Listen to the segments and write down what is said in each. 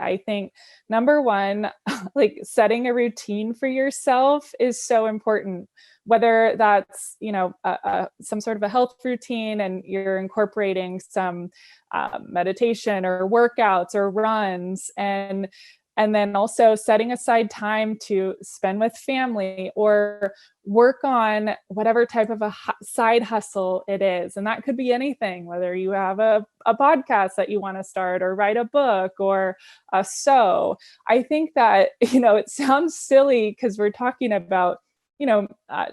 I think number one, like setting a routine for yourself is so important. Whether that's, some sort of a health routine and you're incorporating some meditation or workouts or runs, and then also setting aside time to spend with family or work on whatever type of a side hustle it is. And that could be anything, whether you have a podcast that you want to start or write a book or sew. I think that, it sounds silly because we're talking about,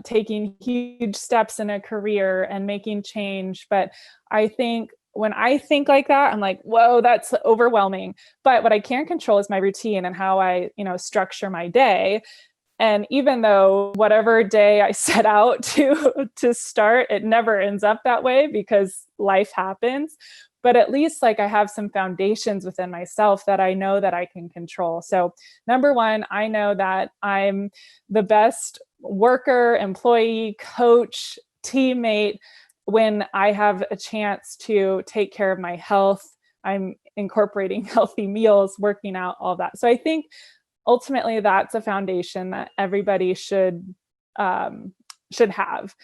taking huge steps in a career and making change. But I think when I think like that, I'm like, whoa, that's overwhelming. But what I can control is my routine and how I, structure my day. And even though whatever day I set out to start, it never ends up that way because life happens. But at least like I have some foundations within myself that I know that I can control. So number one, I know that I'm the best worker, employee, coach, teammate when I have a chance to take care of my health. I'm incorporating healthy meals, working out, all that. So I think ultimately that's a foundation that everybody should have.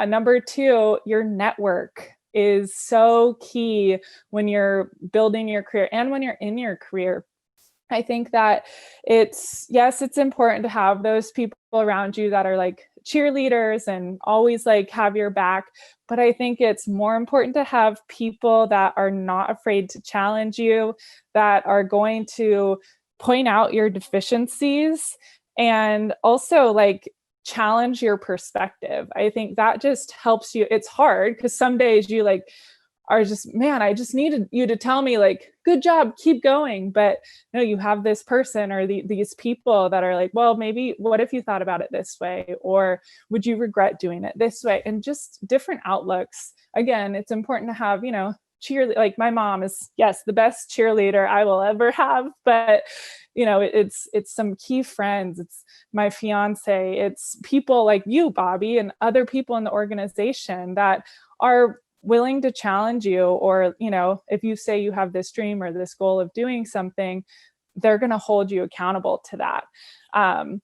Number two, your network is so key when you're building your career and when you're in your career. I think that it's important to have those people around you that are like cheerleaders and always like have your back. But I think it's more important to have people that are not afraid to challenge you, that are going to point out your deficiencies and also like challenge your perspective. I think that just helps you. It's hard because some days you like are just, man, I just needed you to tell me like, good job, keep going. But no, you have this person or these people that are like, well, maybe what if you thought about it this way? Or would you regret doing it this way? And just different outlooks. Again, it's important to have, cheerleader. Like my mom is, yes, the best cheerleader I will ever have. But, it's some key friends. It's my fiance. It's people like you, Bobby, and other people in the organization that are willing to challenge you, or, if you say you have this dream or this goal of doing something, they're going to hold you accountable to that. And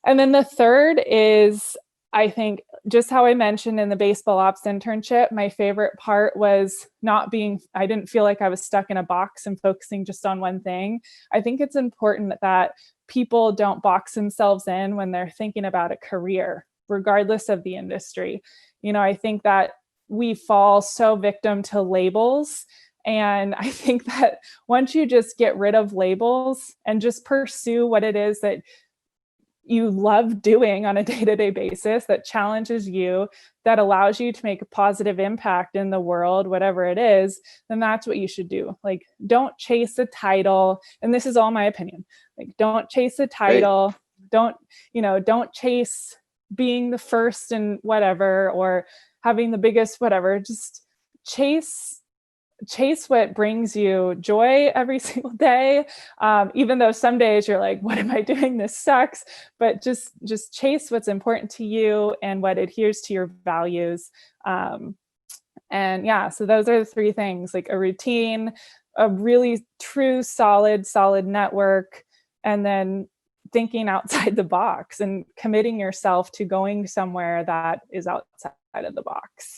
then the third is, I think, just how I mentioned in the baseball ops internship, my favorite part was I didn't feel like I was stuck in a box and focusing just on one thing. I think it's important that people don't box themselves in when they're thinking about a career, regardless of the industry. I think that we fall so victim to labels. And I think that once you just get rid of labels and just pursue what it is that you love doing on a day-to-day basis, that challenges you, that allows you to make a positive impact in the world, whatever it is, then that's what you should do. Like, don't chase a title. And this is all my opinion. Like, don't chase a title. Right. Don't chase being the first in whatever, or having the biggest whatever. Just chase what brings you joy every single day. Even though some days you're like, what am I doing? This sucks. But just chase what's important to you and what adheres to your values. So those are the three things: like a routine, a really true, solid network, and then thinking outside the box and committing yourself to going somewhere that is outside of the box.